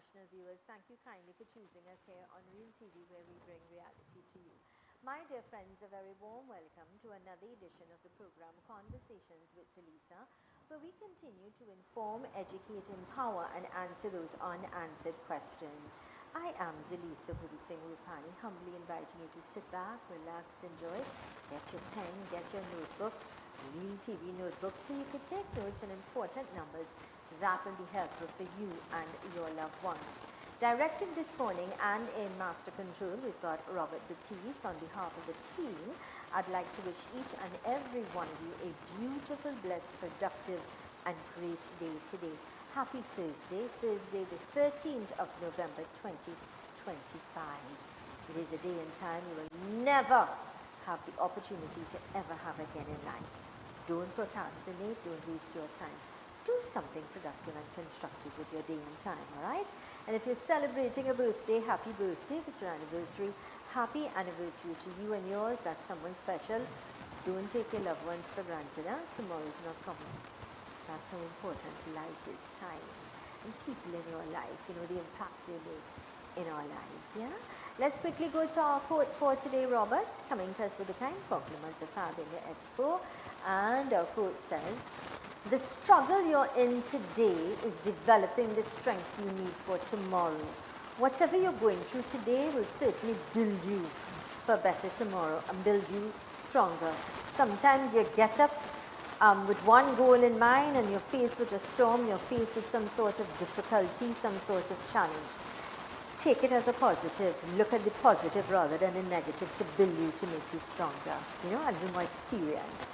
international viewers, thank you kindly for choosing us here on Real TV, where we bring reality to you. My dear friends, a very warm welcome to another edition of the program Conversations with Zelisa, where we continue to inform, educate, empower, and answer those unanswered questions. I am Zelisa November, humbly inviting you to sit back, relax, enjoy, get your pen, get your notebook, Real TV notebook, so you could take notes and important numbers that will be helpful for you and your loved ones. Directing this morning and in Master Control, we've got Robert Batiste. On behalf of the team, I'd like to wish each and every one of you a beautiful, blessed, productive and great day today. Happy Thursday, Thursday the 13th of November 2025. It is a day and time you will never have the opportunity to ever have again in life. Don't procrastinate, don't waste your time. Do something productive and constructive with your day and time, all right? And if you're celebrating a birthday, happy birthday. If it's your anniversary, happy anniversary to you and yours. That's someone special. Don't take your loved ones for granted. Tomorrow is not promised. That's how important life is, times. And people in your life, you know, the impact they make in our lives, yeah? Let's quickly go to our quote for today, Robert, coming to us with the kind compliments of Fab India Expo. And our quote says, "The struggle you're in today is developing the strength you need for tomorrow. Whatever you're going through today will certainly build you for better tomorrow and build you stronger." Sometimes you get up with one goal in mind and you're faced with a storm, you're faced with some sort of difficulty, some sort of challenge. Take it as a positive. Look at the positive rather than the negative to build you, to make you stronger, you know, and be more experienced.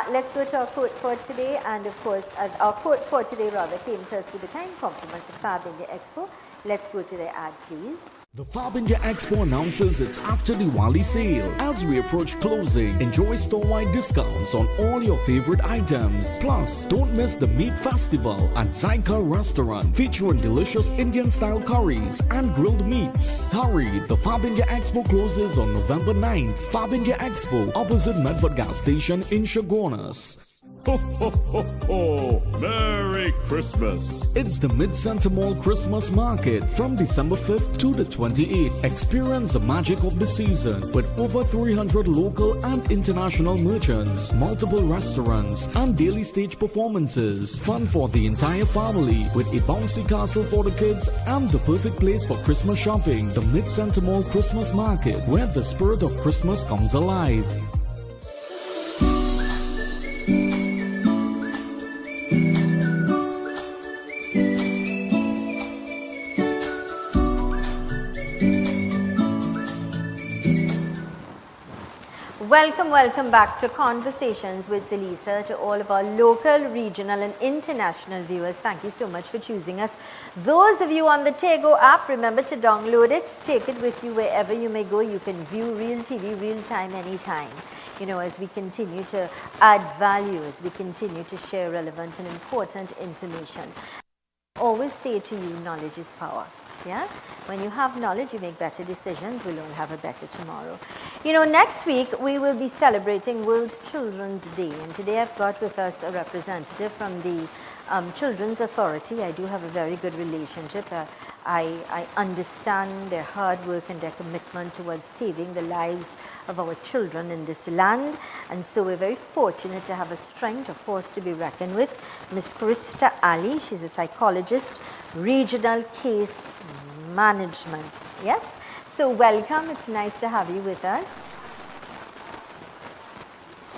Let's go to our quote for today, and of course, our quote for today came to us with the kind compliments of Fab India Expo. Let's go to the ad, please. The Fab India Expo announces its after Diwali sale. As we approach closing, enjoy store-wide discounts on all your favorite items. Plus, don't miss the Meat Festival at Zyka Restaurant, featuring delicious Indian-style curries and grilled meats. Hurry, the Fab India Expo closes on November 9th. Fab India Expo, opposite Medford Gas Station in Chaguanas. Ho, ho, ho, ho! Merry Christmas! It's the Mid-Center Mall Christmas Market from December 5th to the 28th. Experience the magic of the season with over 300 local and international merchants, multiple restaurants, and daily stage performances. Fun for the entire family with a bouncy castle for the kids and the perfect place for Christmas shopping. The Mid-Center Mall Christmas Market, where the spirit of Christmas comes alive. Welcome back to Conversations with Zelisa. To all of our local, regional and international viewers, thank you so much for choosing us. Those of you on the Tego app, remember to download it. Take it with you wherever you may go. You can view Real TV, real time, anytime. You know, as we continue to add value, as we continue to share relevant and important information. I always say to you, knowledge is power. Yeah? When you have knowledge, you make better decisions. We'll all have a better tomorrow. You know, next week we will be celebrating World Children's Day. And today I've got with us a representative from the Children's Authority. I do have a very good relationship. I understand their hard work and their commitment towards saving the lives of our children in this land. And so we're very fortunate to have a strength, of course, to be reckoned with. Ms. Krista Ali, she's a psychologist, regional case management. Yes? So welcome. It's nice to have you with us.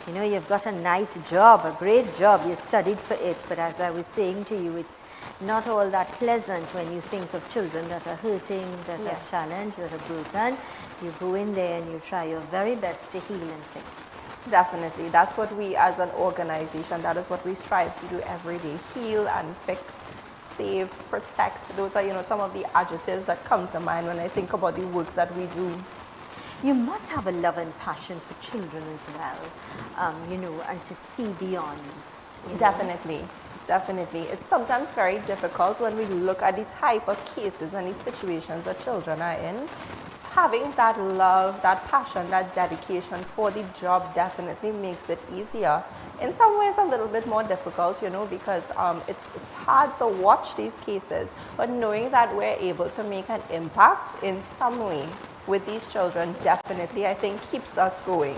You know, you've got a nice job, a great job. You studied for it. But as I was saying to you, it's not all that pleasant when you think of children that are hurting, that are challenged, that are broken. You go in there and you try your very best to heal and fix. Definitely. That's what we as an organization, that is what we strive to do every day. Heal and fix, save, protect. Those are, you know, some of the adjectives that come to mind when I think about the work that we do. You must have a love and passion for children as well, you know, and to see beyond. Definitely. Definitely. It's sometimes very difficult when we look at the type of cases and the situations that children are in. Having that love, that passion, that dedication for the job definitely makes it easier. in some ways a little bit more difficult, you know, because it's hard to watch these cases, but knowing that we're able to make an impact in some way with these children definitely, I think, keeps us going.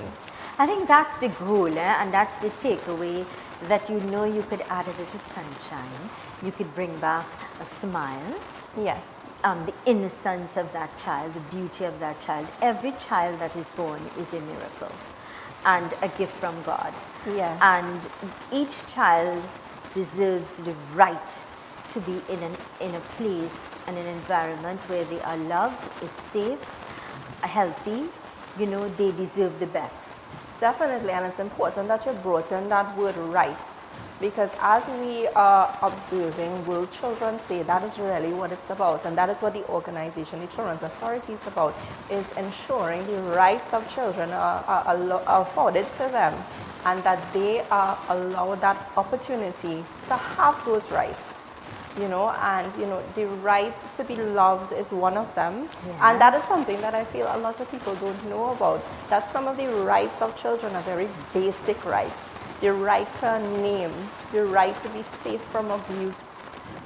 I think that's the goal, and that's the takeaway, that you know you could add a little sunshine, you could bring back a smile, Yes. the innocence of that child, the beauty of that child. Every child that is born is a miracle and a gift from God. Yes. And each child deserves the right to be in a place and an environment where they are loved, it's safe, healthy. You know, they deserve the best. Definitely, and it's important that you brought in that word rights, because as we are observing World Children's Day, that is really what it's about, and that is what the organization, the Children's Authority, is about, is ensuring the rights of children are afforded to them, and that they are allowed that opportunity to have those rights. You know, and you know, the right to be loved is one of them. Yes. And that is something that I feel a lot of people don't know about, that some of the rights of children are very basic rights. The right to a name, the right to be safe from abuse,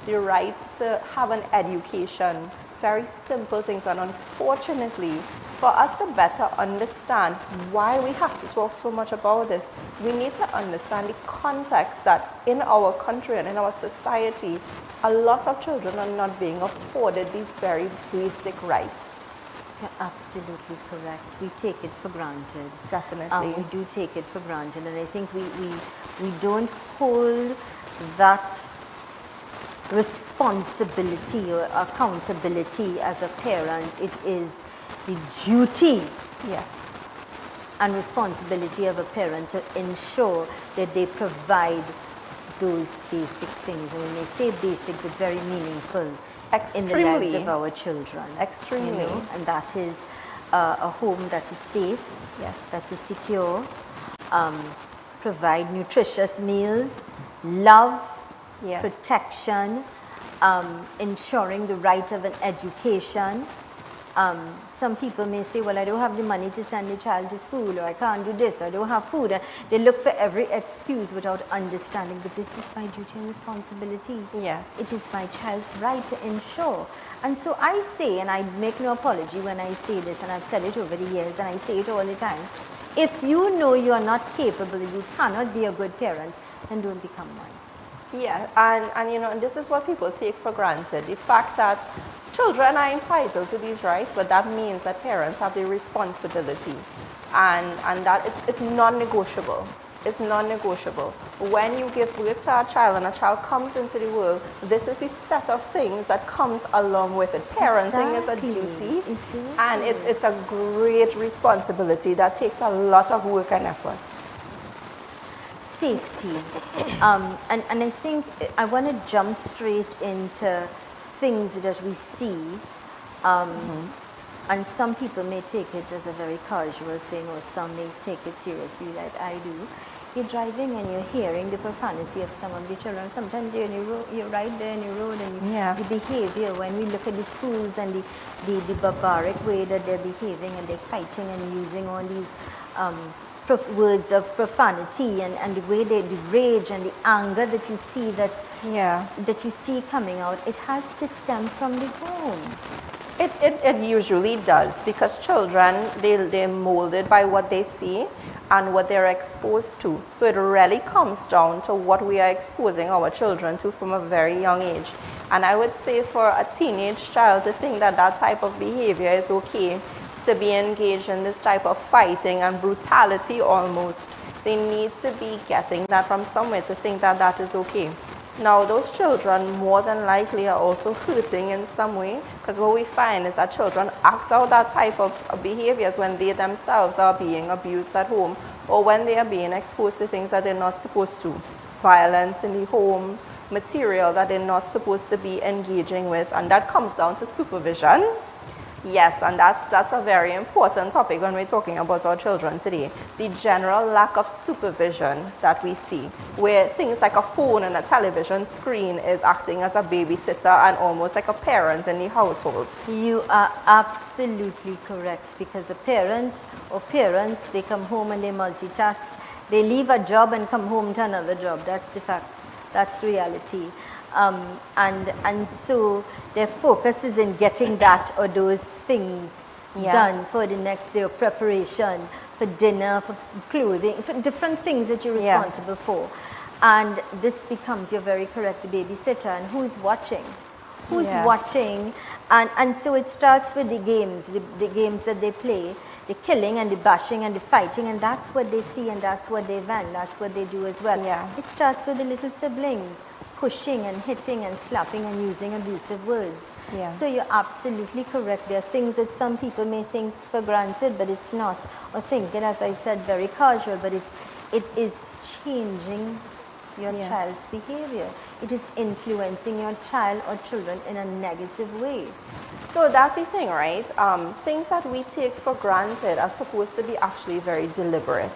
the right to have an education, very simple things. And unfortunately, for us to better understand why we have to talk so much about this, we need to understand the context that in our country and in our society, a lot of children are not being afforded these very basic rights. You're absolutely correct. We take it for granted. Definitely. We do take it for granted, and I think we don't hold that responsibility or accountability as a parent. It is the duty, Yes. and responsibility of a parent to ensure that they provide those basic things. And when they say basic, but very meaningful in the lives Extremely. of our children. Extremely. You know? And that is a home that is safe, Yes. that is secure, provide nutritious meals, love, Yes. protection, ensuring the right of an education. Some people may say, well, I don't have the money to send a child to school, or I can't do this, or I don't have food. And they look for every excuse without understanding, but this is my duty and responsibility. Yes. It is my child's right to ensure. And so I say, and I make no apology when I say this, and I've said it over the years, and I say it all the time, if you know you are not capable, you cannot be a good parent, then don't become one. Yeah, and you know, and this is what people take for granted, the fact that children are entitled to these rights, but that means that parents have the responsibility, and that it's non-negotiable. It's non-negotiable. When you give birth to a child and a child comes into the world, this is a set of things that comes along with it. Parenting Exactly. is a duty, It is. and it's a great responsibility that takes a lot of work and effort. Safety. And I think I want to jump straight into things that we see. And some people may take it as a very casual thing, or some may take it seriously, like I do. You're driving and you're hearing the profanity of some of the children. Sometimes you're right there in the road, and Yeah. the behavior, when we look at the schools and the barbaric way that they're behaving, and they're fighting and using all these words of profanity, and the way the rage and the anger that you see that you see coming out, it has to stem from the home. It usually does, because children, they're molded by what they see and what they're exposed to. So it really comes down to what we are exposing our children to from a very young age. And I would say for a teenage child to think that that type of behavior is okay, to be engaged in this type of fighting and brutality almost, they need to be getting that from somewhere to think that that is okay. Now, those children more than likely are also hurting in some way, because what we find is that children act out that type of behaviors when they themselves are being abused at home, or when they are being exposed to things that they're not supposed to. Violence in the home, material that they're not supposed to be engaging with, and that comes down to supervision. Yes, and that's a very important topic when we're talking about our children today. The general lack of supervision that we see, where things like a phone and a television screen is acting as a babysitter and almost like a parent in the household. You are absolutely correct, because a parent or parents, they come home and they multitask. They leave a job and come home to another job. That's the fact. That's reality. And so their focus is in getting that or those things done for the next day, or preparation for dinner, for clothing, for different things that you're responsible for. And this becomes, you're very correct, the babysitter. And who's watching? Who's watching? And so it starts with the games that they play, the killing and the bashing and the fighting, and that's what they see and that's what they vent, that's what they do as well. It starts with the little siblings, pushing and hitting and slapping and using abusive words. So you're absolutely correct. There are things that some people may think for granted, but it's not, or think it, as I said, very casual, but it is changing your child's behavior. It is influencing your child or children in a negative way. So that's the thing, right? Things that we take for granted are supposed to be actually very deliberate.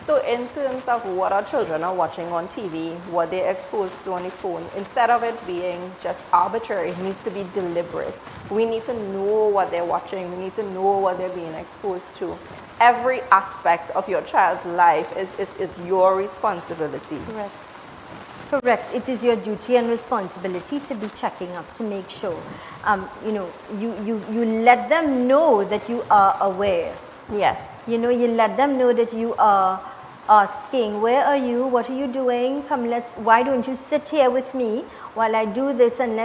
So in terms of what our children are watching on TV, what they're exposed to on the phone, instead of it being just arbitrary, it needs to be deliberate. We need to know what they're watching. We need to know what they're being exposed to. Every aspect of your child's life is your responsibility. Correct. It is your duty and responsibility to be checking up, to make sure. You let them know that you are aware. Yes. You let them know that you are asking, where are you? What are you doing? Why don't you sit here with me while I do this, and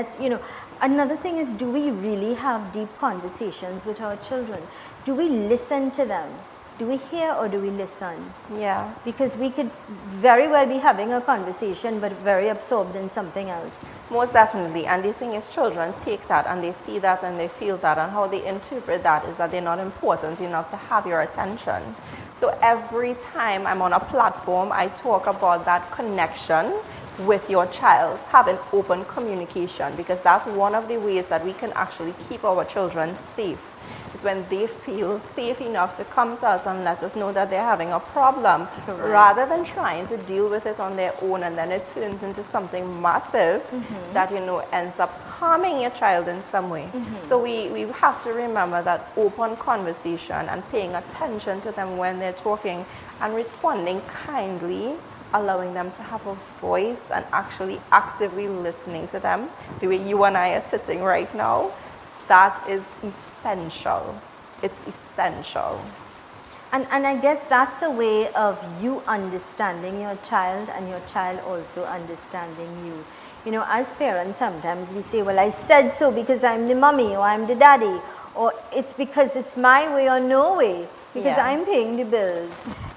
Another thing is, do we really have deep conversations with our children? Do we listen to them? Do we hear or do we listen? Because we could very well be having a conversation but very absorbed in something else. Most definitely. And the thing is, children take that and they see that and they feel that, and how they interpret that is that they're not important enough to have your attention. So every time I'm on a platform, I talk about that connection with your child, having open communication, because that's one of the ways that we can actually keep our children safe. It's when they feel safe enough to come to us and let us know that they're having a problem, rather than trying to deal with it on their own, and then it turns into something massive that ends up harming your child in some way. So we have to remember that open conversation and paying attention to them when they're talking and responding kindly, allowing them to have a voice and actually actively listening to them, the way you and I are sitting right now, that is essential. It's essential. And I guess that's a way of you understanding your child and your child also understanding you. As parents, sometimes we say, well, I said so because I'm the mommy or I'm the daddy, or it's because it's my way or no way, because I'm paying the bills.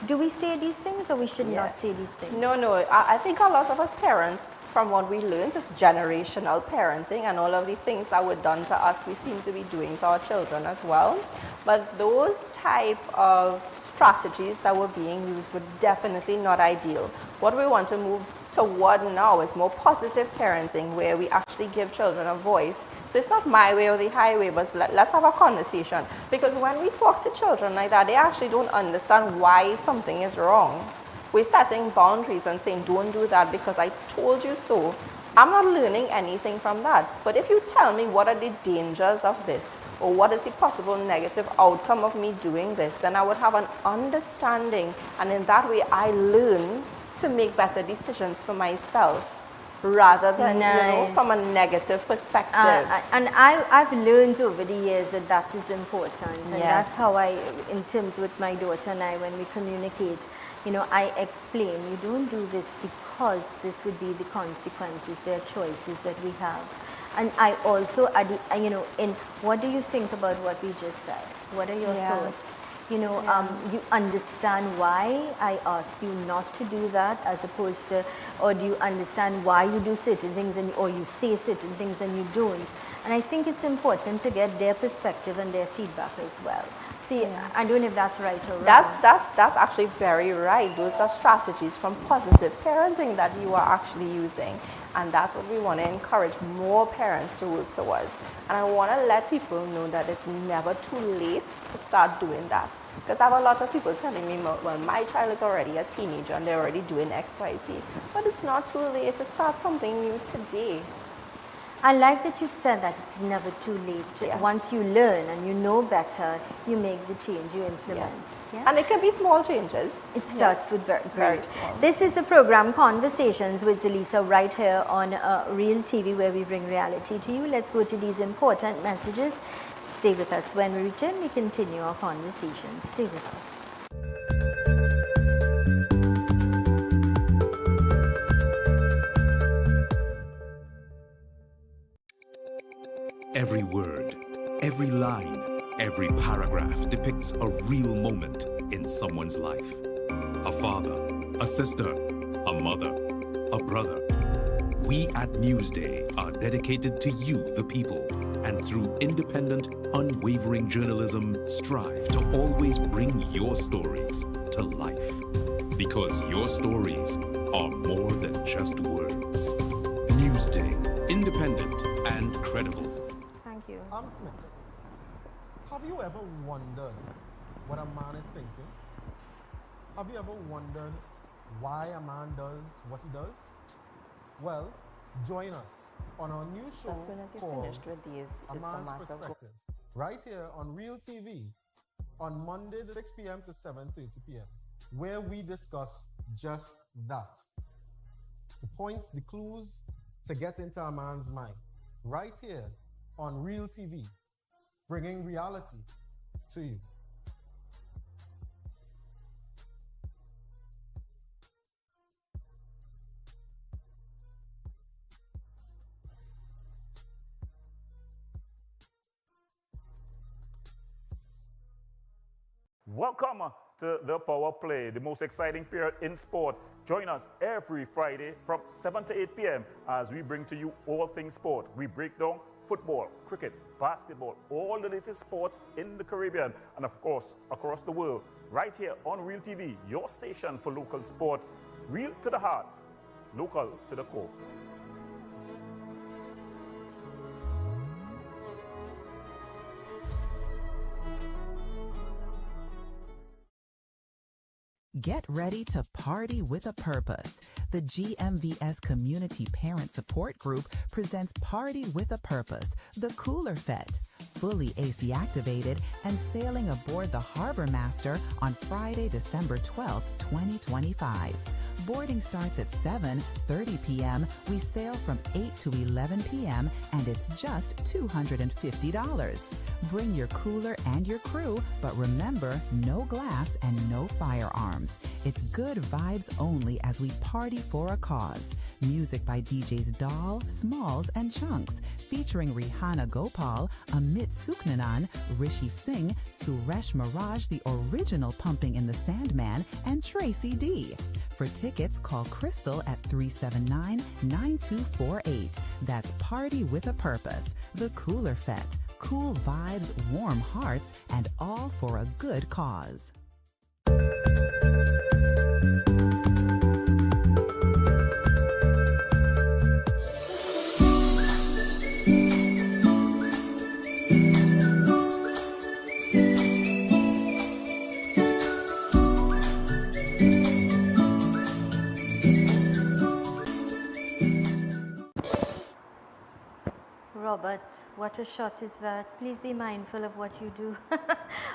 Do we say these things, or we should not say these things? No. I think a lot of us parents, from what we learned, is generational parenting, and all of the things that were done to us, we seem to be doing to our children as well. But those type of strategies that were being used were definitely not ideal. What we want to move toward now is more positive parenting, where we actually give children a voice. So it's not my way or the highway, but let's have a conversation. Because when we talk to children like that, they actually don't understand why something is wrong. We're setting boundaries and saying, don't do that because I told you so. I'm not learning anything from that. But if you tell me what are the dangers of this, or what is the possible negative outcome of me doing this, then I would have an understanding. And in that way, I learn to make better decisions for myself, rather than from a negative perspective. And I've learned over the years that is important, and that's how in terms with my daughter and I, when we communicate, I explain, you don't do this because this would be the consequences. There are choices that we have. And I also, in what do you think about what we just said? What are your thoughts? You understand why I ask you not to do that, as opposed to, or do you understand why you do certain things or you say certain things and you don't? And I think it's important to get their perspective and their feedback as well. See, I don't know if that's right or wrong. That's actually very right. Those are strategies from positive parenting that you are actually using. And that's what we want to encourage more parents to work towards. And I want to let people know that it's never too late to start doing that. Because I have a lot of people telling me, well, my child is already a teenager and they're already doing X, Y, Z. But it's not too late to start something new today. I like that you've said that it's never too late. Yeah. Once you learn and you know better, you make the change, you implement. Yes. Yeah? And it can be small changes. It starts with very Very great. small. This is a program, Conversations with Zelisa, right here on Real TV, where we bring reality to you. Let's go to these important messages. Stay with us. When we return, we continue our conversation. Stay with us. Every word, every line, every paragraph depicts a real moment in someone's life. A father, a sister, a mother, a brother. We at Newsday are dedicated to you, the people, and through independent, unwavering journalism, strive to always bring your stories to life. Because your stories are more than just words. Newsday, independent and credible. Thank you. Smith, have you ever wondered what a man is thinking? Have you ever wondered why a man does what he does? Well, join us on our new show As soon as you're called finished with these, A it's a Man's matter of Perspective, right here on Real TV on Mondays 6 p.m. to 7:30 p.m., where we discuss just that. The points, the clues to get into a man's mind, right here on Real TV, bringing reality to you. Welcome to the Power Play, the most exciting period in sport. Join us every Friday from 7 to 8 p.m. as we bring to you all things sport. We break down football, cricket, basketball, all the latest sports in the Caribbean and of course across the world. Right here on Real TV, your station for local sport. Real to the heart, local to the core. Get ready to party with a purpose. The GMVS Community Parent Support Group presents Party with a Purpose, the Cooler Fete, fully AC activated and sailing aboard the Harbor Master on Friday, December 12th, 2025. Boarding starts at 7:30 p.m. We sail from 8 to 11 p.m. and it's just $250. Bring your cooler and your crew, but remember, no glass and no firearms. It's good vibes only as we party for a cause. Music by DJs Doll, Smalls, and Chunks, featuring Rihanna Gopal, Amit Suknanan, Rishi Singh, Suresh Miraj, the original Pumping in the Sandman, and Tracy D. For tickets, call Crystal at 379-9248. That's Party with a Purpose, the Cooler Fete. Cool vibes, warm hearts, and all for a good cause. Robert, what a shot is that. Please be mindful of what you do.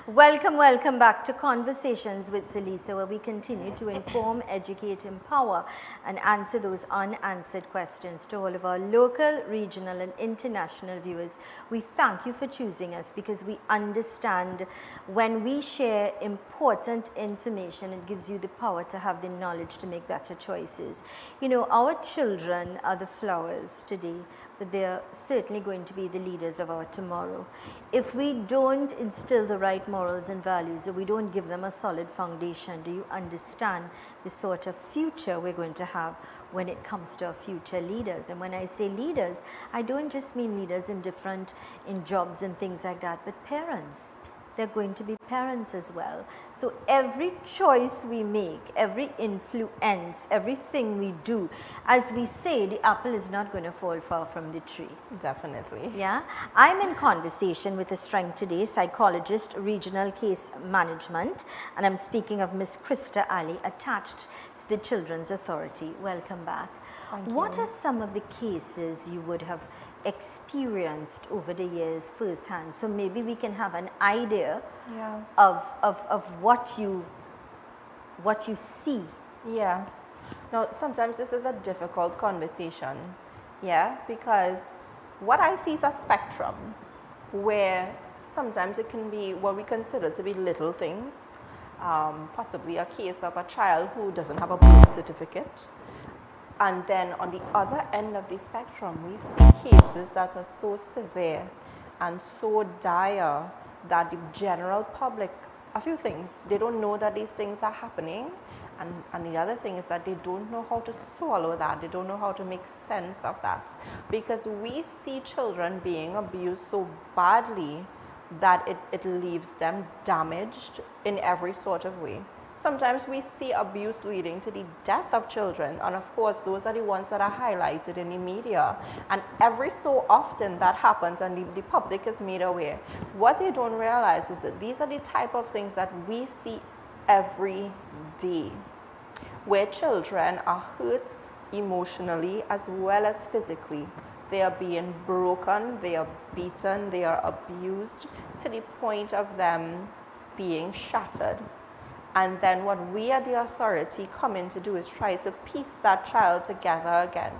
Welcome back to Conversations with Zelisa, where we continue to inform, educate, empower, and answer those unanswered questions. To all of our local, regional, and international viewers, we thank you for choosing us because we understand when we share important information, it gives you the power to have the knowledge to make better choices. You know, our children are the flowers today, but they are certainly going to be the leaders of our tomorrow. If we don't instill the right morals and values, or we don't give them a solid foundation, do you understand the sort of future we're going to have when it comes to our future leaders? And when I say leaders, I don't just mean leaders in jobs and things like that, but parents. They're going to be parents as well. So every choice we make, every influence, everything we do, as we say, the apple is not going to fall far from the tree. Definitely. Yeah. I'm in conversation with a strength today, psychologist, regional case management, and I'm speaking of Miss Krista Ali, attached to the Children's Authority. Welcome back. Thank you. What are some of the cases you would have experienced over the years firsthand. So maybe we can have an idea Yeah. of what you see. Yeah. Now, sometimes this is a difficult conversation, yeah, because what I see is a spectrum where sometimes it can be what we consider to be little things, possibly a case of a child who doesn't have a birth certificate. And then on the other end of the spectrum, we see cases that are so severe and so dire that the general public, a few things, they don't know that these things are happening. And the other thing is that they don't know how to swallow that. They don't know how to make sense of that. Because we see children being abused so badly that it leaves them damaged in every sort of way. Sometimes we see abuse leading to the death of children, and of course those are the ones that are highlighted in the media. And every so often that happens and the public is made aware. What they don't realize is that these are the type of things that we see every day, where children are hurt emotionally as well as physically. They are being broken, they are beaten, they are abused to the point of them being shattered. And then what we at the authority come in to do is try to piece that child together again.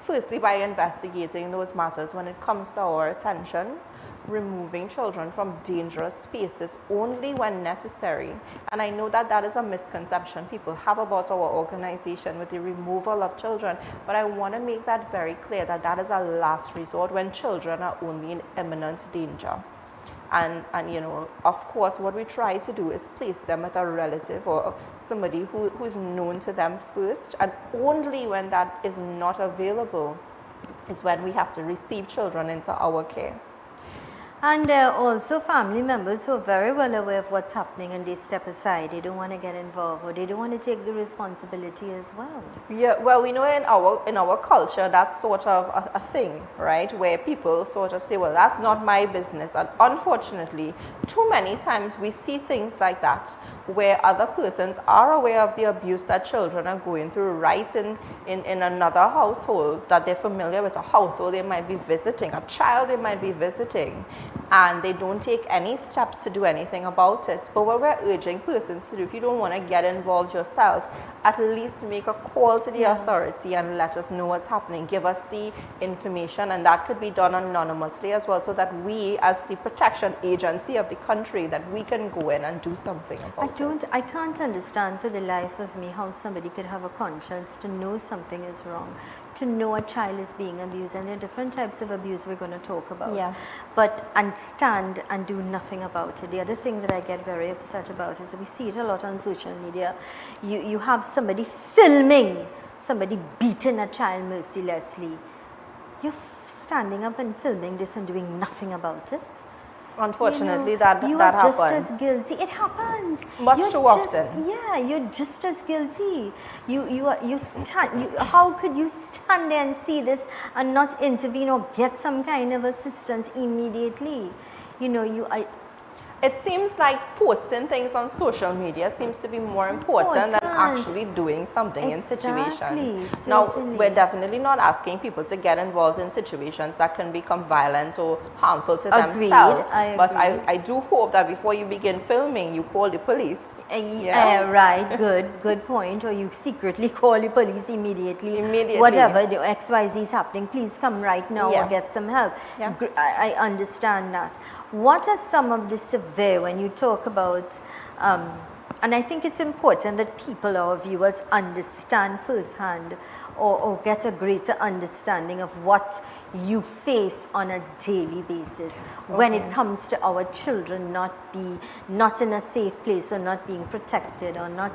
Firstly, by investigating those matters when it comes to our attention, removing children from dangerous spaces only when necessary. And I know that that is a misconception people have about our organization with the removal of children, but I want to make that very clear that that is a last resort when children are only in imminent danger. And you know, of course, what we try to do is place them with a relative or somebody who is known to them first, and only when that is not available is when we have to receive children into our care. And also family members who are very well aware of what's happening and they step aside. They don't want to get involved or they don't want to take the responsibility as well. Yeah, well, we know in our culture that's sort of a thing, right? Where people sort of say, well, that's not my business. And unfortunately, too many times we see things like that where other persons are aware of the abuse that children are going through right in another household that they're familiar with, a household they might be visiting, a child they might be visiting, and they don't take any steps to do anything about it. But what we're urging persons to do, if you don't want to get involved yourself, at least make a call to the authority and let us know what's happening. Give us the information, and that could be done anonymously as well, so that we, as the protection agency of the country, that we can go in and do something about it. I can't understand for the life of me how somebody could have a conscience to know something is wrong, to know a child is being abused, and there are different types of abuse we're going to talk about. Yeah. But and stand and do nothing about it. The other thing that I get very upset about is we see it a lot on social media. You have somebody filming somebody beating a child mercilessly. You're standing up and filming this and doing nothing about it. Unfortunately, that happens. You are just as guilty. It happens. Much too often. Yeah, you're just as guilty. How could you stand there and see this and not intervene or get some kind of assistance immediately? It seems like posting things on social media seems to be more important than actually doing something in situations. Now, we're definitely not asking people to get involved in situations that can become violent or harmful to themselves. But I do hope that before you begin filming, you call the police. Right, good point. Or you secretly call the police immediately. Whatever the XYZ is happening, please come right now or get some help. Yeah. I understand that. What are some of the severe, when you talk about, and I think it's important that people, our viewers, understand firsthand or get a greater understanding of what you face on a daily basis when it comes to our children not in a safe place or not being protected or not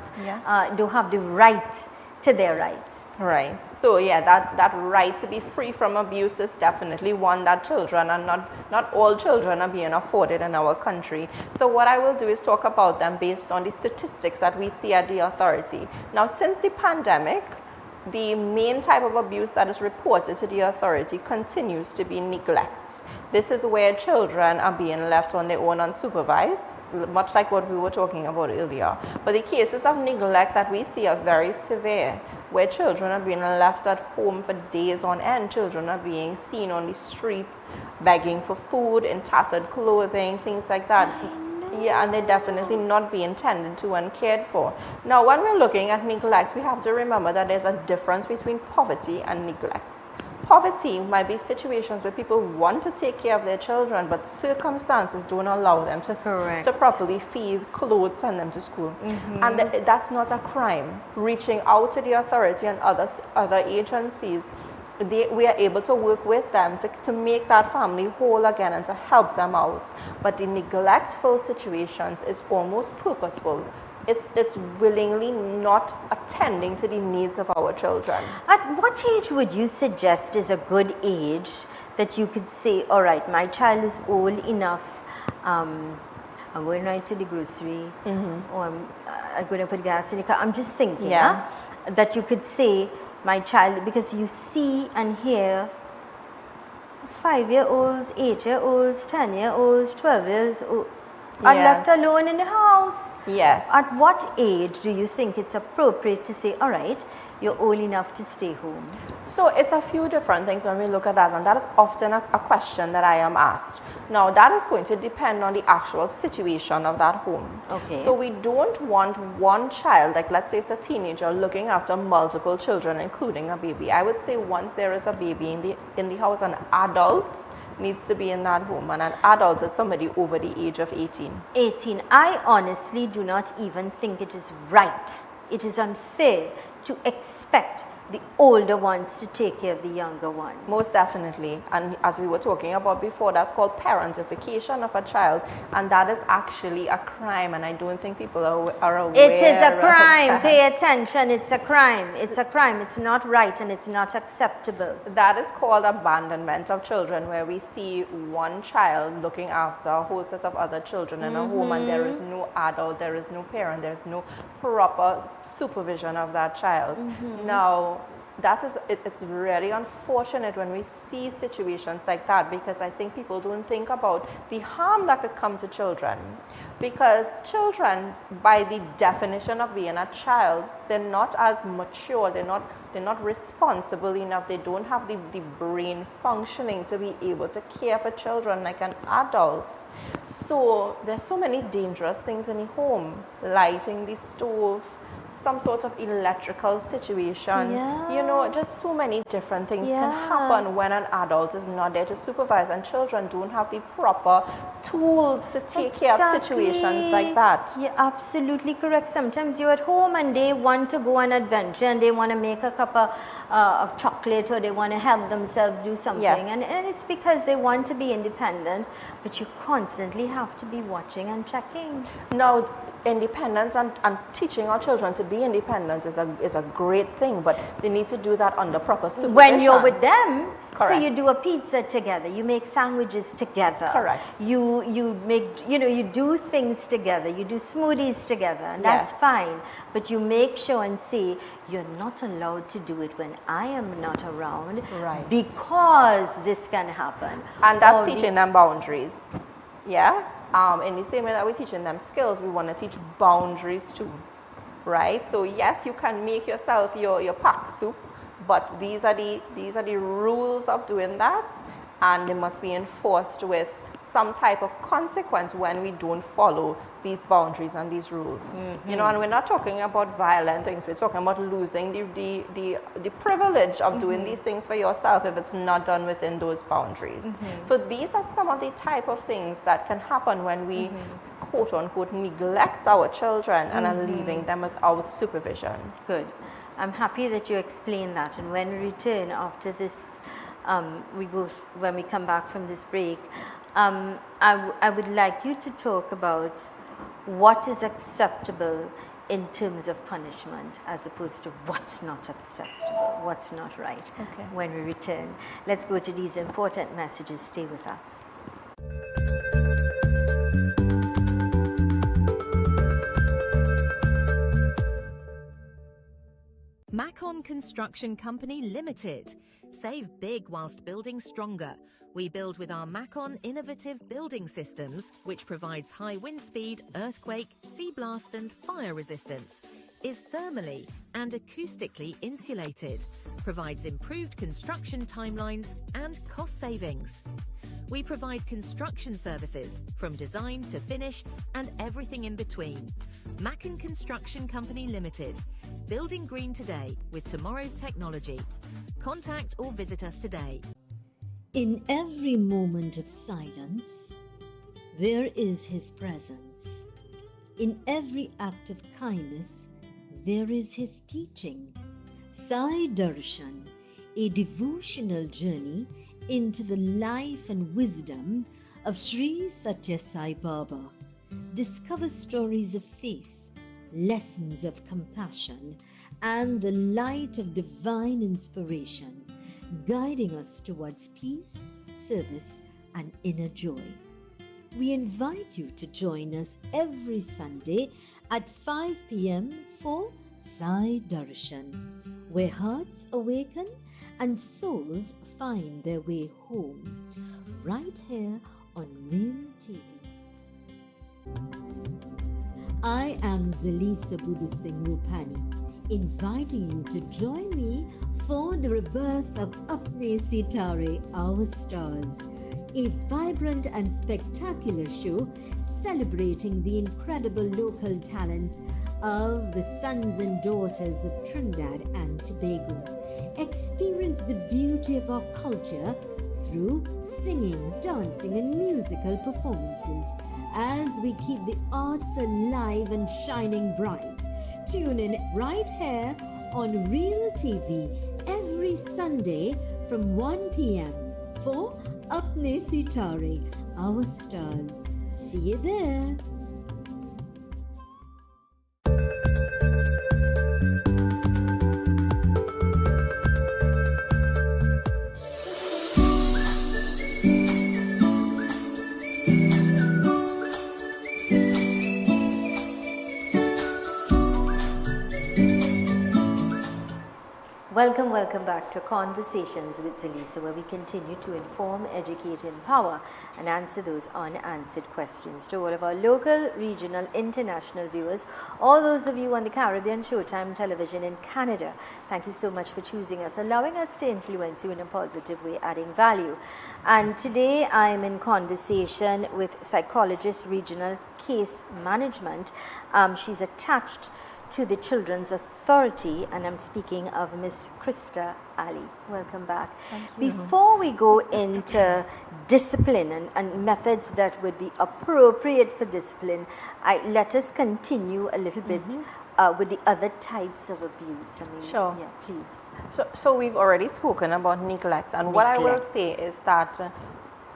don't have the right to their rights. Right. So yeah, that right to be free from abuse is definitely one that children and not all children are being afforded in our country. So what I will do is talk about them based on the statistics that we see at the authority. Now, since the pandemic, the main type of abuse that is reported to the authority continues to be neglect. This is where children are being left on their own unsupervised, much like what we were talking about earlier. But the cases of neglect that we see are very severe. where children are being left at home for days on end. Children are being seen on the streets begging for food, in tattered clothing, things like that. Yeah, and they're definitely not being tended to and cared for. Now, when we're looking at neglect, we have to remember that there's a difference between poverty and neglect. Poverty might be situations where people want to take care of their children, but circumstances don't allow them to properly feed, clothe, send them to school. And that's not a crime. Reaching out to the authority and other agencies, we are able to work with them to make that family whole again and to help them out. But the neglectful situations is almost purposeful. It's willingly not attending to the needs of our children. At what age would you suggest is a good age that you could say, all right, my child is old enough, I'm going right to the grocery, or I'm going to put gas in the car. I'm just thinking that you could say, my child, because you see and hear 5-year-olds, 8-year-olds, 10-year-olds, 12 years old are left alone in the house. Yes. At what age do you think it's appropriate to say, all right, you're old enough to stay home? So it's a few different things when we look at that, and that is often a question that I am asked. Now, that is going to depend on the actual situation of that home. Okay. So we don't want one child, like let's say it's a teenager, looking after multiple children, including a baby. I would say once there is a baby in the house, an adult needs to be in that home, and an adult is somebody over the age of 18. 18. I honestly do not even think it is right. It is unfair to expect the older ones to take care of the younger ones. Most definitely. And as we were talking about before, that's called parentification of a child, and that is actually a crime, and I don't think people are aware. It is a crime. Pay attention. It's a crime. It's a crime. It's not right and it's not acceptable. That is called abandonment of children, where we see one child looking after a whole set of other children in a home, and there is no adult, there is no parent, there is no proper supervision of that child. Now, it's really unfortunate when we see situations like that, because I think people don't think about the harm that could come to children. Because children, by the definition of being a child, they're not as mature, they're not responsible enough, they don't have the brain functioning to be able to care for children like an adult. So there's so many dangerous things in the home, lighting the stove, some sort of electrical situation, you know, just so many different things can happen when an adult is not there to supervise, and children don't have the proper tools to take care of situations like that. You're absolutely correct. Sometimes you're at home and they want to go on adventure and they want to make a cup of chocolate, or they want to help themselves do something, and it's because they want to be independent, but you constantly have to be watching and checking. Now, independence and teaching our children to be independent is a great thing, but they need to do that under proper supervision. When you're with them, Correct. so you do a pizza together, you make sandwiches together. Correct. You make, you do things together, you do smoothies together, and that's fine. But you make sure and say, you're not allowed to do it when I am not around, Right. because this can happen. And that's teaching them boundaries. Yeah? In the same way that we're teaching them skills, we want to teach boundaries too, right? So yes, you can make yourself your pack soup, but these are the rules of doing that, and they must be enforced with some type of consequence when we don't follow these boundaries and these rules. You know, and we're not talking about violent things. We're talking about losing the privilege of doing these things for yourself if it's not done within those boundaries. So these are some of the type of things that can happen when we quote unquote neglect our children and are leaving them without supervision. Good. I'm happy that you explained that. And when we return after this, when we come back from this break, I would like you to talk about what is acceptable in terms of punishment as opposed to what's not acceptable, what's not right. Okay. When we return, let's go to these important messages. Stay with us. Macon Construction Company Limited. Save big whilst building stronger. We build with our Macon innovative building systems, which provides high wind speed, earthquake, sea blast and fire resistance. is thermally and acoustically insulated, provides improved construction timelines and cost savings. We provide construction services from design to finish and everything in between. Macon Construction Company Limited, building green today with tomorrow's technology. Contact or visit us today. In every moment of silence, there is His presence. In every act of kindness, there is His teaching. Sai Darshan, a devotional journey into the life and wisdom of Sri Satya Sai Baba. Discover stories of faith, lessons of compassion, and the light of divine inspiration, guiding us towards peace, service, and inner joy. We invite you to join us every Sunday at 5 p.m. for Sai Darshan, where hearts awaken and souls find their way home, right here on Real TV. I am Zelisa Rupani, inviting you to join me for the rebirth of Apne Sitare, Our Stars, a vibrant and spectacular show celebrating the incredible local talents of the sons and daughters of Trinidad and Tobago. Experience the beauty of our culture through singing, dancing, and musical performances as we keep the arts alive and shining bright. Tune in right here on Real TV every Sunday from 1 p.m. for Apne Sitare, Our Stars. See you there. Welcome back to Conversations with Zelisa, where we continue to inform, educate, empower, and answer those unanswered questions. To all of our local, regional, international viewers, all those of you on the Caribbean Showtime television in Canada, thank you so much for choosing us, allowing us to influence you in a positive way, adding value. And today I'm in conversation with psychologist, regional case management. She's attached to the Children's Authority, and I'm speaking of Miss Krista Ali. Welcome back. Thank you. Before we go into discipline and methods that would be appropriate for discipline, let us continue a little bit with the other types of abuse. I mean, Sure. Yeah, please. So we've already spoken about neglect, and what I will say is that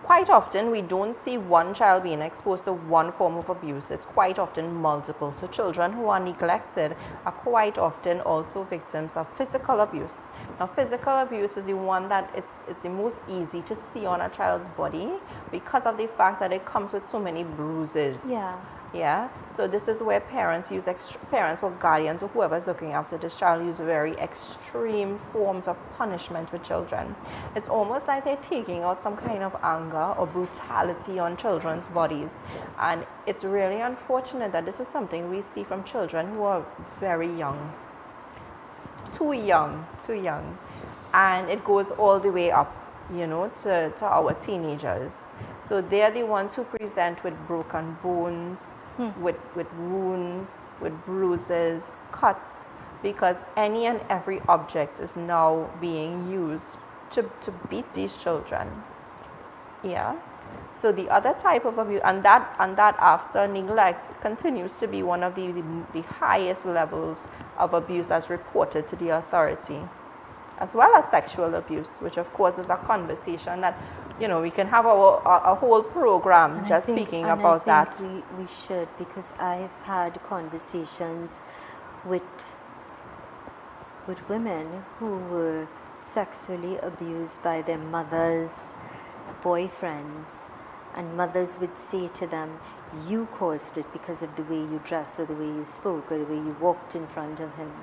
quite often we don't see one child being exposed to one form of abuse. It's quite often multiple. So children who are neglected are quite often also victims of physical abuse. Now physical abuse is the one that it's the most easy to see on a child's body because of the fact that it comes with so many bruises. Yeah, so this is where parents or guardians or whoever's looking after this child use very extreme forms of punishment with children. It's almost like they're taking out some kind of anger or brutality on children's bodies. And it's really unfortunate that this is something we see from children who are very young. Too young. And it goes all the way up, to our teenagers. So they're the ones who present with broken bones, with wounds, with bruises, cuts, because any and every object is now being used to beat these children. Yeah. So the other type of abuse, and that after neglect continues to be one of the highest levels of abuse that's reported to the authority, as well as sexual abuse, which of course is a conversation that, we can have a whole program And just speaking about I that. think we should, because I've had conversations with women who were sexually abused by their mothers, boyfriends, and mothers would say to them, you caused it because of the way you dressed or the way you spoke or the way you walked in front of him.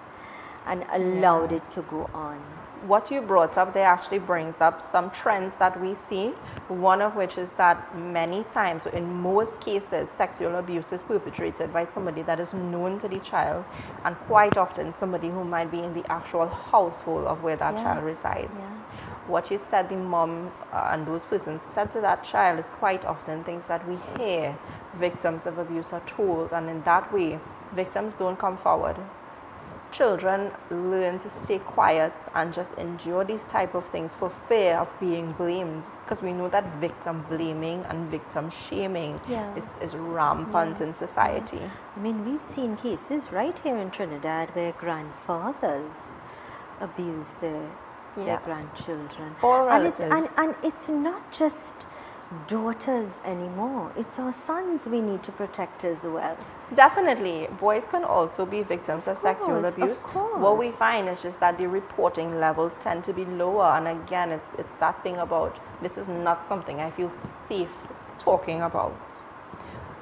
and allowed it to go on. What you brought up there actually brings up some trends that we see. One of which is that many times, in most cases, sexual abuse is perpetrated by somebody that is known to the child, and quite often somebody who might be in the actual household of where that child resides. What you said the mom and those persons said to that child is quite often things that we hear victims of abuse are told, and in that way, victims don't come forward. Children learn to stay quiet and just endure these type of things for fear of being blamed, because we know that victim blaming and victim shaming is rampant in society. I mean, we've seen cases right here in Trinidad where grandfathers abuse their grandchildren. All and relatives. and it's not just daughters anymore, it's our sons we need to protect as well. Definitely. Boys can also be victims of sexual abuse. Of course. What we find is just that the reporting levels tend to be lower. And again, it's that thing about this is not something I feel safe talking about.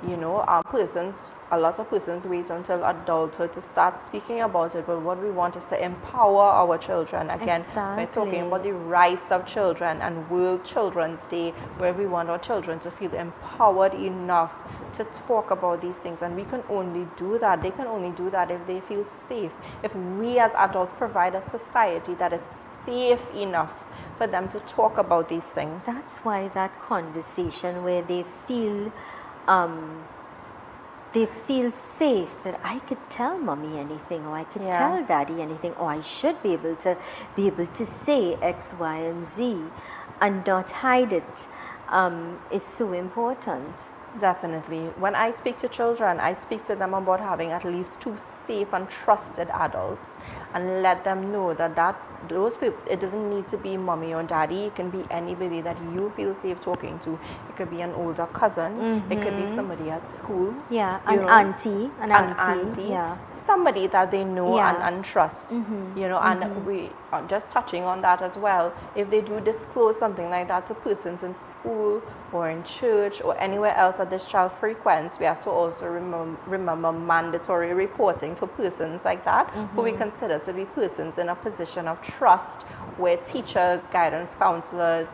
You know, a lot of persons wait until adulthood to start speaking about it, but what we want is to empower our children. Again, we're talking about the rights of children and World Children's Day, where we want our children to feel empowered enough to talk about these things, and we can only do that. They can only do that if they feel safe. If we as adults provide a society that is safe enough for them to talk about these things. That's why that conversation where they feel safe, that I could tell mommy anything, or I could tell daddy anything, or I should be able to say X, Y, and Z and not hide it, is so important. Definitely. When I speak to children, I speak to them about having at least 2 safe and trusted adults, and let them know that those people, it doesn't need to be mommy or daddy. It can be anybody that you feel safe talking to. It could be an older cousin. It could be somebody at school. Yeah, an auntie. Yeah. Somebody that they know and trust. You know, and we are just touching on that as well. If they do disclose something like that to persons in school or in church or anywhere else that this child frequents, we have to also remember mandatory reporting for persons like that, who we consider to be persons in a position of trust, where teachers, guidance counselors,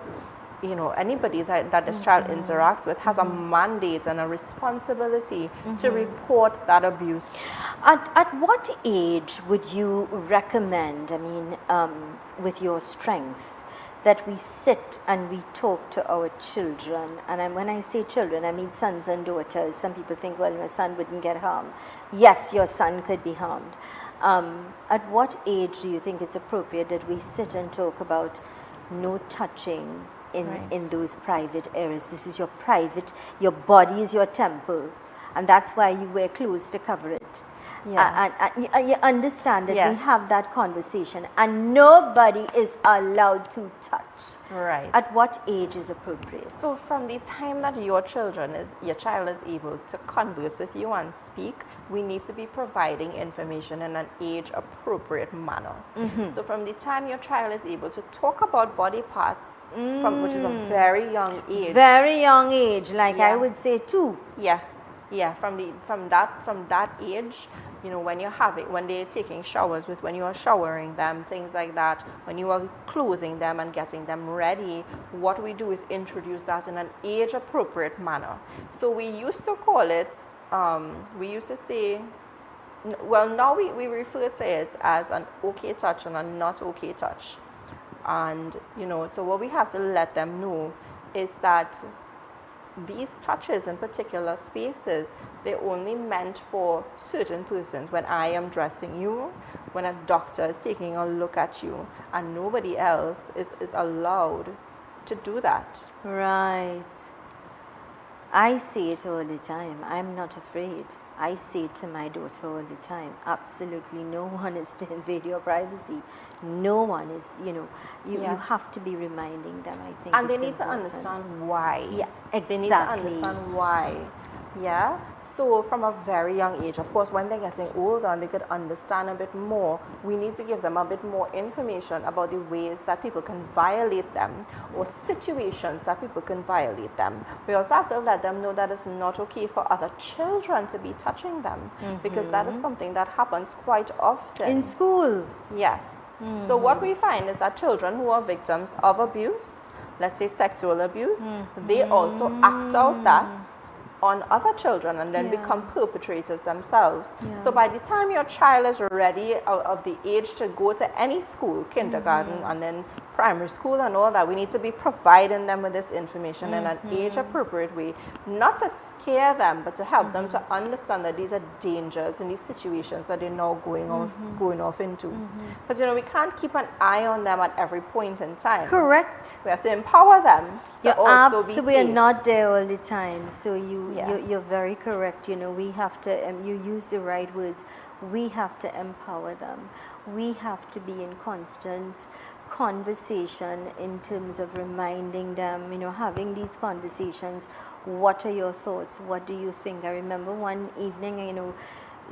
you know, anybody that this child interacts with has a mandate and a responsibility to report that abuse. At what age would you recommend, I mean, with your strength, that we sit and we talk to our children? And when I say children, I mean sons and daughters. Some people think, well, my son wouldn't get harmed. Yes, your son could be harmed. At what age do you think it's appropriate that we sit and talk about no touching in those private areas? This is your private, your body is your temple, and that's why you wear clothes to cover it. And you understand that we have that conversation, and nobody is allowed to touch. Right. At what age is appropriate? So from the time that your child is able to converse with you and speak, we need to be providing information in an age-appropriate manner. So from the time your child is able to talk about body parts, which is a very young age. Very young age, like I would say 2. Yeah, from that age, you know, when they're taking showers when you are showering them, things like that, when you are clothing them and getting them ready, what we do is introduce that in an age-appropriate manner. So we used to call it, we used to say, well, now we refer to it as an okay touch and a not okay touch. And, you know, so what we have to let them know is that these touches in particular spaces, they're only meant for certain persons. When I am dressing you, when a doctor is taking a look at you, and nobody else is allowed to do that. Right. I say it all the time. I'm not afraid. I say it to my daughter all the time. Absolutely no one is to invade your privacy. No one is, you know, you have to be reminding them, I think. And they it's need important. to understand why. Yeah, exactly. They need to understand why. Yeah, so from a very young age, of course, when they're getting older and they could understand a bit more, we need to give them a bit more information about the ways that people can violate them or situations that people can violate them. We also have to let them know that it's not okay for other children to be touching them, because that is something that happens quite often. In school. Yes. So what we find is that children who are victims of abuse, let's say sexual abuse, they also act out that on other children and then become perpetrators themselves. So by the time your child is ready of the age to go to any school, kindergarten and then primary school and all that, we need to be providing them with this information in an age-appropriate way, not to scare them, but to help them to understand that these are dangers in these situations that they're now going off into. Because, you know, we can't keep an eye on them at every point in time. Correct. We have to empower them to also be We are safe. not there all the time. So you're very correct. You know, we have to, you use the right words. We have to empower them. We have to be in constant conversation in terms of reminding them, you know, having these conversations. What are your thoughts? What do you think? I remember one evening, you know,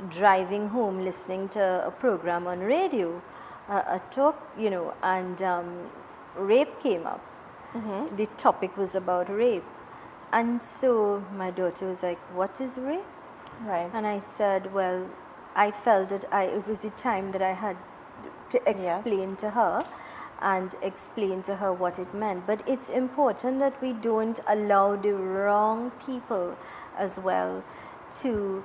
driving home, listening to a program on radio, a talk, you know, and rape came up. The topic was about rape. And so my daughter was like, what is rape? Right. And I said, well, I felt that it was a time that I had to explain to her and explain to her what it meant. But it's important that we don't allow the wrong people as well to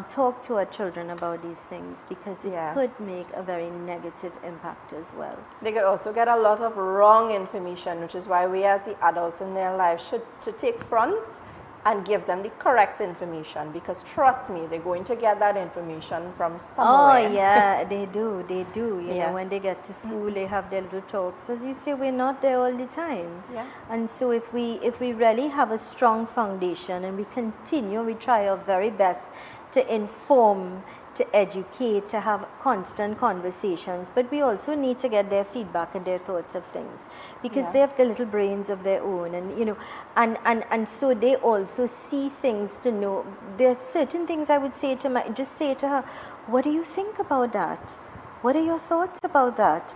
talk to our children about these things, because it could make a very negative impact as well. They could also get a lot of wrong information, which is why we as the adults in their lives should take front and give them the correct information, because trust me, they're going to get that information from somewhere. Oh yeah, they do. You know, when they get to school, they have their little talks. As you say, we're not there all the time. Yeah. And so if we really have a strong foundation and we continue, we try our very best to inform, to educate, to have constant conversations, but we also need to get their feedback and their thoughts of things, because they have the little brains of their own, and you know, and so they also see things to know. There are certain things I would say to just say to her, what do you think about that? What are your thoughts about that?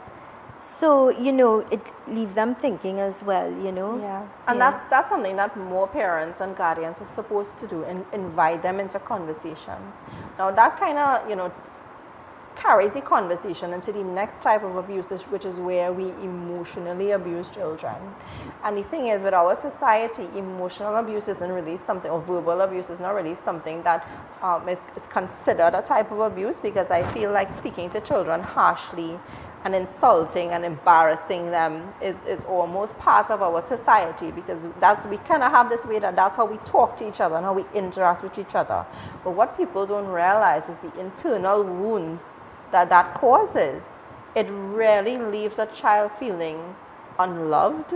So, you know, it leaves them thinking as well, you know. Yeah, and that's something that more parents and guardians are supposed to do, and invite them into conversations. Now that kind of, you know, carries the conversation into the next type of abuse, which is where we emotionally abuse children. And the thing is, with our society, emotional abuse isn't really something, or verbal abuse is not really something that is considered a type of abuse, because I feel like speaking to children harshly and insulting and embarrassing them is almost part of our society, because we kind of have this way that's how we talk to each other and how we interact with each other. But what people don't realize is the internal wounds that causes. It really leaves a child feeling unloved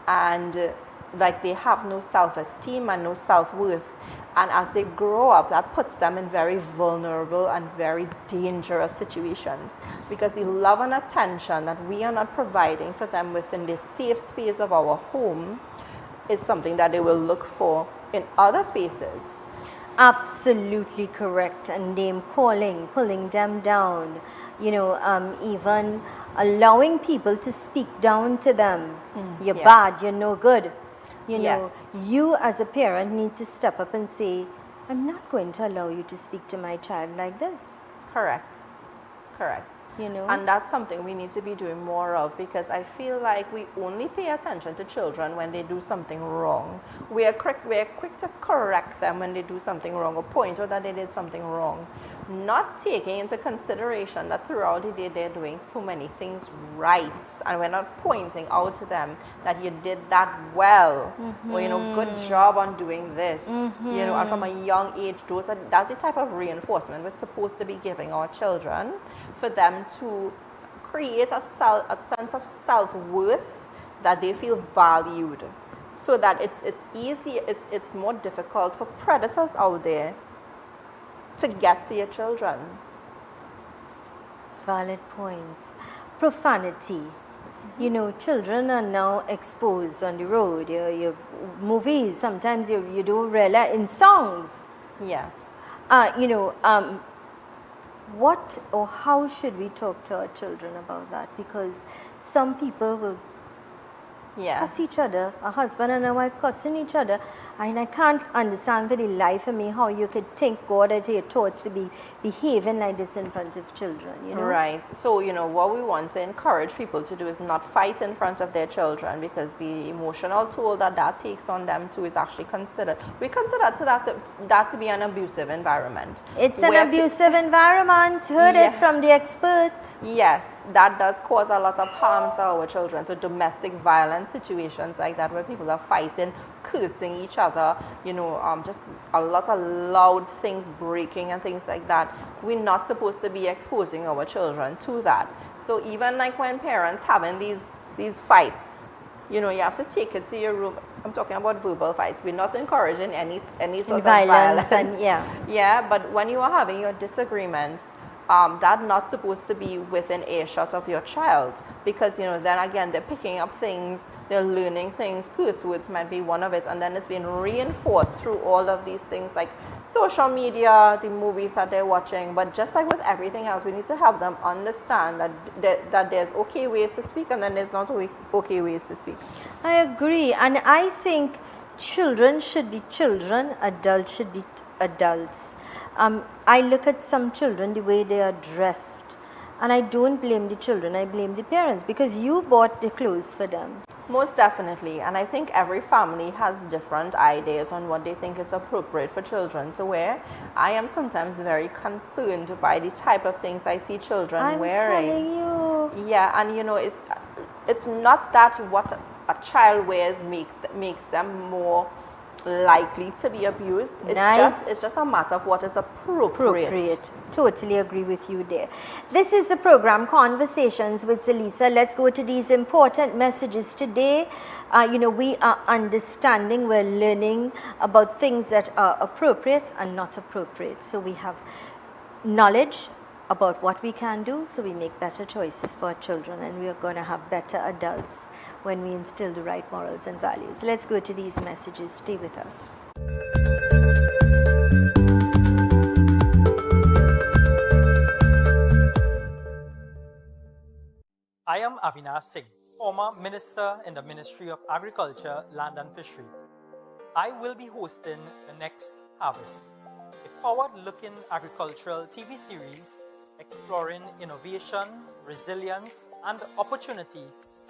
and like they have no self-esteem and no self-worth. And as they grow up, that puts them in very vulnerable and very dangerous situations, because the love and attention that we are not providing for them within the safe space of our home is something that they will look for in other spaces. Absolutely correct. And name calling, pulling them down, you know, even allowing people to speak down to them. You're bad, you're no good. You know, you as a parent need to step up and say, I'm not going to allow you to speak to my child like this. Correct. You know? And that's something we need to be doing more of, because I feel like we only pay attention to children when they do something wrong. We are quick to correct them when they do something wrong, or point out that they did something wrong, not taking into consideration that throughout the day they're doing so many things right, and we're not pointing out to them that you did that well, or you know, good job on doing this. You know, and from a young age, that's the type of reinforcement we're supposed to be giving our children, for them to create a sense of self-worth, that they feel valued, so that it's more difficult for predators out there to get to your children. Valid points. Profanity. You know, children are now exposed on the road. Your movies, sometimes you don't realize, in songs. Yes. What or how should we talk to our children about that? Because some people will cuss each other, a husband and a wife cussing each other, and I can't understand for the life of me how you could think God at your thoughts to be behaving like this in front of children, you know? Right. So, what we want to encourage people to do is not fight in front of their children, because the emotional toll that takes on them too is actually considered. We consider that to be an abusive environment. It's an abusive environment. Heard it from the expert. Yes, that does cause a lot of harm to our children. So domestic violence situations like that, where people are fighting, cursing each other, just a lot of loud things breaking and things like that. We're not supposed to be exposing our children to that. So even like when parents having these fights, you have to take it to your room. I'm talking about verbal fights. We're not encouraging any sort of violence. Yeah, but when you are having your disagreements, that's not supposed to be within earshot of your child, because then again they're picking up things, they're learning things. Curse words might be one of it, and then it's being reinforced through all of these things like social media, the movies that they're watching. But just like with everything else, we need to help them understand that there's okay ways to speak, and then there's not okay ways to speak. I agree, and I think children should be children, adults should be adults. I look at some children, the way they are dressed, and I don't blame the children, I blame the parents, because you bought the clothes for them. Most definitely, and I think every family has different ideas on what they think is appropriate for children to wear. I am sometimes very concerned by the type of things I see children wearing. I'm telling you. Yeah, and it's not that what a child wears makes them more likely to be abused. It's just a matter of what is appropriate. Totally agree with you there. This is the program Conversations with Zelisa. Let's go to these important messages today. We are understanding, we're learning about things that are appropriate and not appropriate. So we have knowledge about what we can do, so we make better choices for our children, and we are going to have better adults when we instill the right morals and values. Let's go to these messages. Stay with us. I am Avinash Singh, former Minister in the Ministry of Agriculture, Land and Fisheries. I will be hosting the next Harvest, a forward-looking agricultural TV series exploring innovation, resilience, and opportunity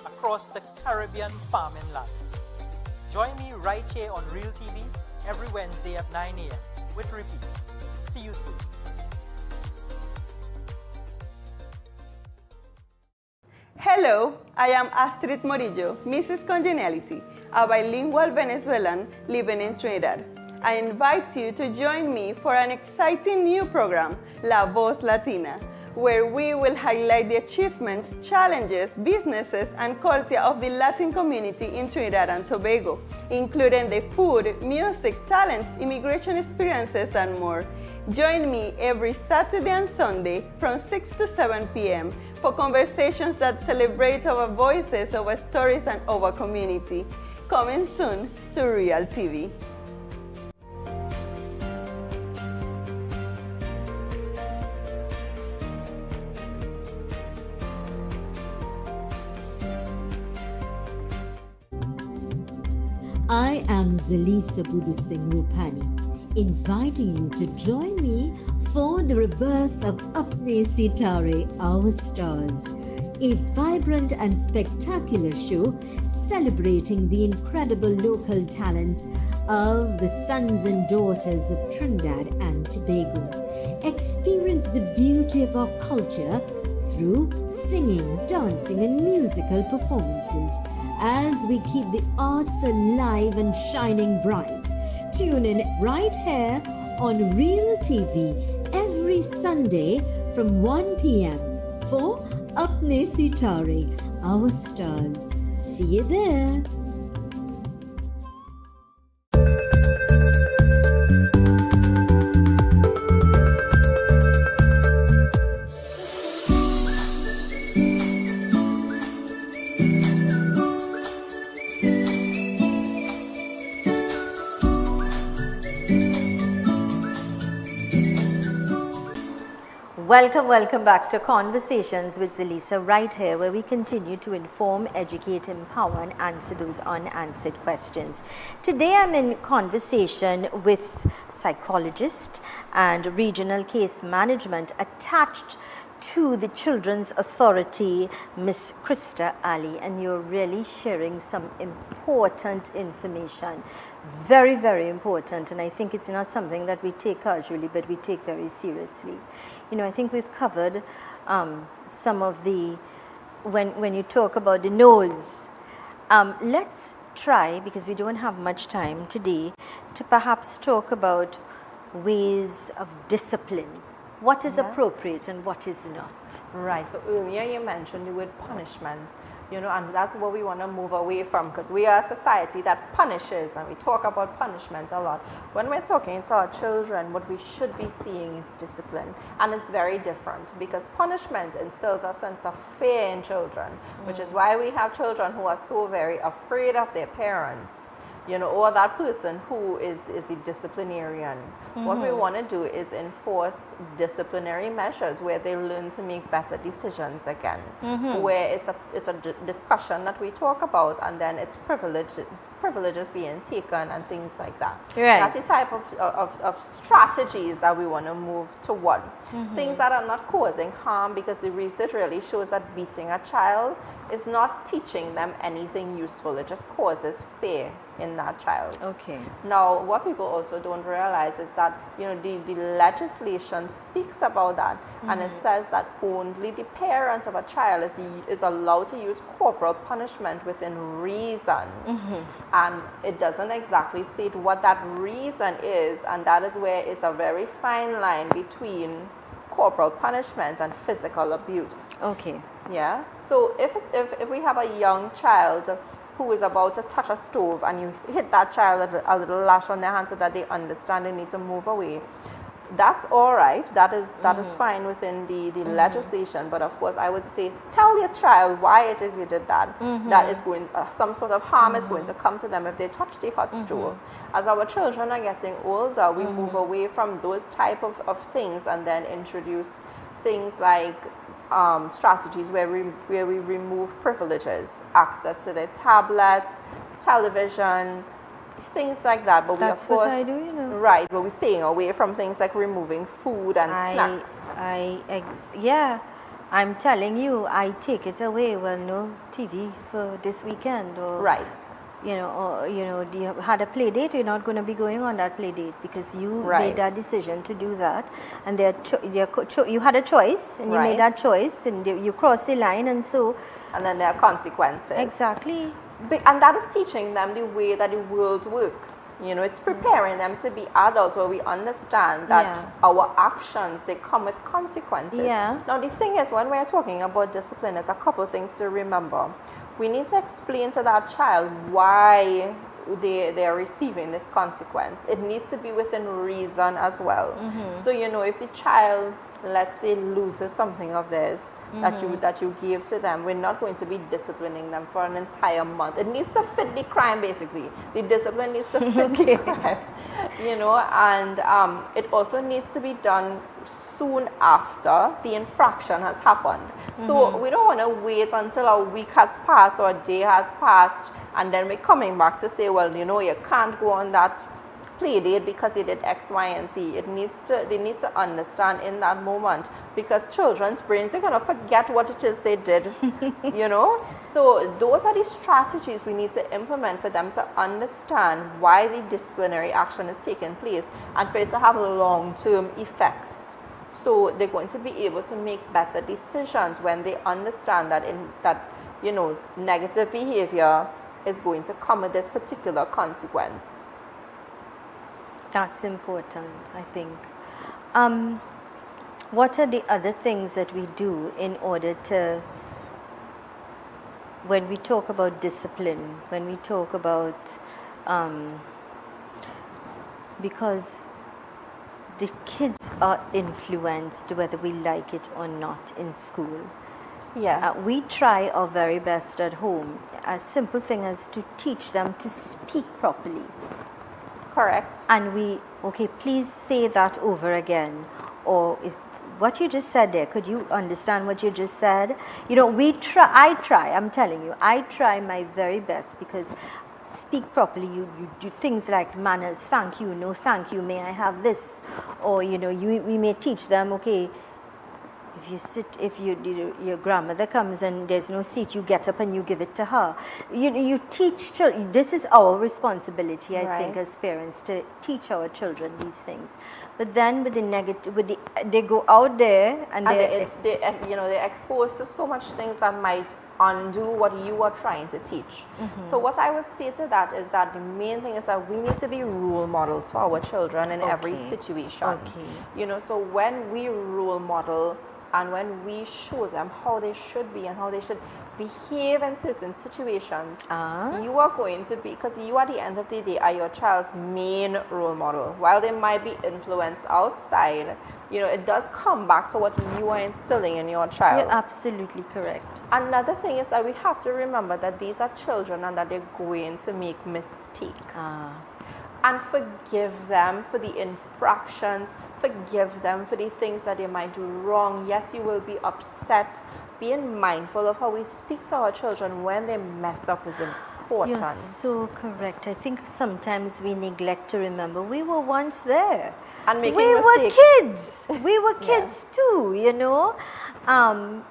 across the Caribbean farming landscape. Join me right here on Real TV every Wednesday at 9 a.m. with repeats. See you soon. Hello, I am Astrid Morillo, Mrs. Congeniality, a bilingual Venezuelan living in Trinidad. I invite you to join me for an exciting new program, La Voz Latina, where we will highlight the achievements, challenges, businesses, and culture of the Latin community in Trinidad and Tobago, including the food, music, talents, immigration experiences, and more. Join me every Saturday and Sunday from 6 to 7 p.m. for conversations that celebrate our voices, our stories, and our community. Coming soon to Real TV. I am Zelisa November, inviting you to join me for the rebirth of Apne Sitare, Our Stars, a vibrant and spectacular show celebrating the incredible local talents of the sons and daughters of Trinidad and Tobago. Experience the beauty of our culture through singing, dancing, and musical performances as we keep the arts alive and shining bright. Tune in right here on Real TV every Sunday from 1 p.m. for Apne Sitare, Our Stars. See you there. Welcome back to Conversations with Zelisa, right here where we continue to inform, educate, empower and answer those unanswered questions. Today I'm in conversation with psychologist and regional case management attached to the Children's Authority, Miss Krista Ali, and you're really sharing some important information. Very, very important, and I think it's not something that we take casually, but we take very seriously. You know, I think we've covered some of the, when you talk about the nose, let's try, because we don't have much time today, to perhaps talk about ways of discipline. What is appropriate and what is not? Right, so earlier you mentioned the word punishment, you know, and that's what we want to move away from, because we are a society that punishes, and we talk about punishment a lot. When we're talking to our children, what we should be seeing is discipline, and it's very different, because punishment instills a sense of fear in children, which is why we have children who are so very afraid of their parents, you know, or that person who is the disciplinarian. What we want to do is enforce disciplinary measures where they learn to make better decisions again, where it's a discussion that we talk about, and then it's privileges being taken and things like that. Right. That's the type of strategies that we want to move toward. Things that are not causing harm, because the research really shows that beating a child is not teaching them anything useful. It just causes fear in that child. Okay. Now, what people also don't realize is that, you know, the legislation speaks about that, and it says that only the parent of a child is allowed to use corporal punishment within reason. And it doesn't exactly state what that reason is, and that is where it's a very fine line between corporal punishment and physical abuse. Okay. Yeah. So if we have a young child who is about to touch a stove, and you hit that child a little lash on their hand so that they understand they need to move away, that's all right. That is fine within the legislation. But of course, I would say tell your child why it is you did that. That it's going some sort of harm is going to come to them if they touch the hot stove. As our children are getting older, we move away from those type of things and then introduce things like strategies where we remove privileges, access to their tablets, television, things like that. But That's we, of course, what I do, you know. Right, but we're staying away from things like removing food and snacks. Yeah, I'm telling you, I take it away. Well, no TV for this weekend, or Right. you know, or you had a play date. You're not going to be going on that play date because you made Right. that decision to do that, and you had a choice, and you Right. made that choice, and you crossed the line, and so And then there are consequences. exactly. And that is teaching them the way that the world works. You know, it's preparing them to be adults where we understand that Yeah. our actions, they come with consequences. Yeah. Now, the thing is, when we're talking about discipline, there's a couple of things to remember. We need to explain to that child why they are receiving this consequence. It needs to be within reason as well. So, you know, if the child, let's say, loses something of theirs that you gave to them, we're not going to be disciplining them for an entire month. It needs to fit the crime, basically. The discipline needs to fit the crime, you know, and it also needs to be done soon after the infraction has happened. So we don't want to wait until a week has passed or a day has passed, and then we're coming back to say, well, you know, you can't go on that play date because you did X, Y, and Z. They need to understand in that moment, because children's brains, they're going to forget what it is they did, you know. So those are the strategies we need to implement for them to understand why the disciplinary action is taking place and for it to have long-term effects. So they're going to be able to make better decisions when they understand that you know, negative behavior is going to come with this particular consequence. That's important, I think. What are the other things that we do in order to, when we talk about discipline, when we talk about, because the kids are influenced whether we like it or not in school. Yeah. We try our very best at home. A simple thing as to teach them to speak properly. Correct. And we, okay, please say that over again. Or what you just said there, could you understand what you just said? You know, I'm telling you, I try my very best, because speak properly, you do things like manners, thank you, no thank you, may I have this? Or, you know, we may teach them, okay, if you sit, if your grandmother comes and there's no seat, you get up and you give it to her. You teach children. This is our responsibility, I think, as parents, to teach our children these things. But then with the negative, they go out there and they're exposed to so much things that might undo what you are trying to teach. So what I would say to that is that the main thing is that we need to be role models for our children in every situation. You know, so when we role model and when we show them how they should be and how they should behave in certain situations, you are going to be, because you at the end of the day are your child's main role model. While they might be influenced outside, you know, it does come back to what you are instilling in your child. You're absolutely correct. Another thing is that we have to remember that these are children and that they're going to make mistakes. And forgive them for the infractions, forgive them for the things that they might do wrong. Yes, you will be upset. Being mindful of how we speak to our children when they mess up is important. You're so correct. I think sometimes we neglect to remember we were once there. And making mistakes. We were kids too, you know.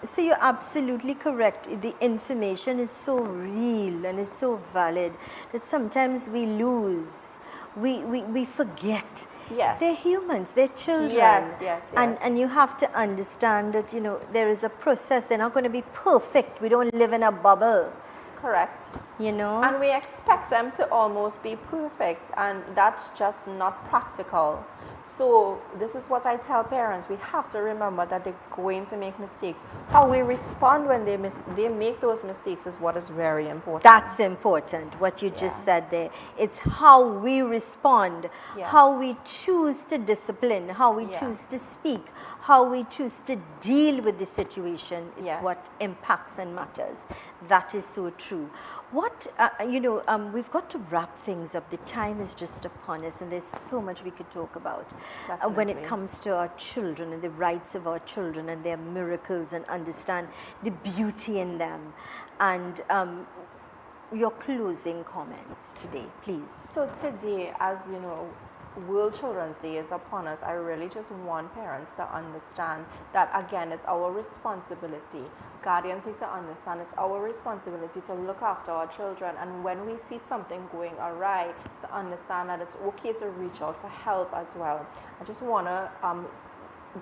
So you're absolutely correct. The information is so real and is so valid that sometimes we lose. We forget. Yes. They're humans, they're children. Yes. And you have to understand that, you know, there is a process. They're not going to be perfect. We don't live in a bubble. Correct. You know? And we expect them to almost be perfect, and that's just not practical. So this is what I tell parents. We have to remember that they're going to make mistakes. How we respond when they make those mistakes is what is very important. That's important, what you just said there. It's how we respond, how we choose to discipline, how we choose to speak, how we choose to deal with the situation. It's what impacts and matters. That is so true. What, we've got to wrap things up. The time is just upon us, and there's so much we could talk about when it comes to our children and the rights of our children and their miracles, and understand the beauty in them. And your closing comments today, please. So today, as you know, World Children's Day is upon us. I really just want parents to understand that, again, it's our responsibility. Guardians need to understand it's our responsibility to look after our children, and when we see something going awry, to understand that it's okay to reach out for help as well. I just want to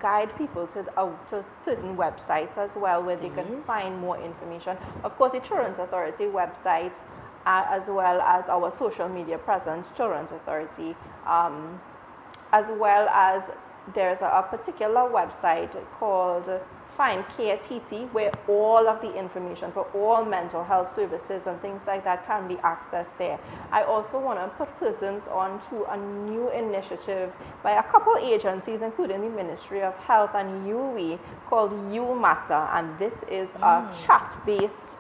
guide people to certain websites as well, where they can find more information. Of course, the Children's Authority website, as well as our social media presence, Children's Authority, as well as there's a particular website called Find Care TT, where all of the information for all mental health services and things like that can be accessed there. I also want to put persons on to a new initiative by a couple agencies, including the Ministry of Health and UWE, called You Matter, and this is a chat-based,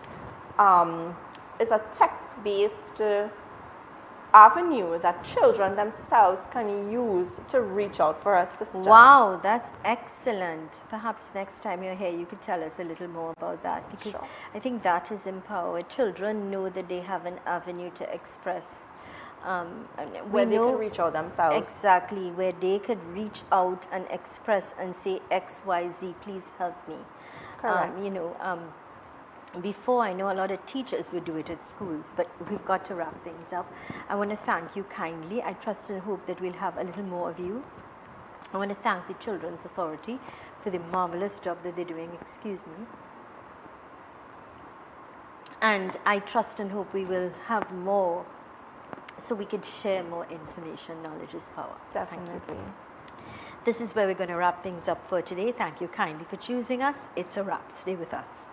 is a text-based avenue that children themselves can use to reach out for assistance. Wow, that's excellent. Perhaps next time you're here, you could tell us a little more about that, because I think that is empowered. Children know that they have an avenue to express. Where they can reach out themselves. Exactly, where they could reach out and express and say, X, Y, Z, please help me. Correct. Before, I know a lot of teachers would do it at schools, but we've got to wrap things up. I want to thank you kindly. I trust and hope that we'll have a little more of you. I want to thank the Children's Authority for the marvelous job that they're doing. Excuse me. And I trust and hope we will have more, so we could share more information. Knowledge is power. Definitely. Thank you. This is where we're going to wrap things up for today. Thank you kindly for choosing us. It's a wrap. Stay with us.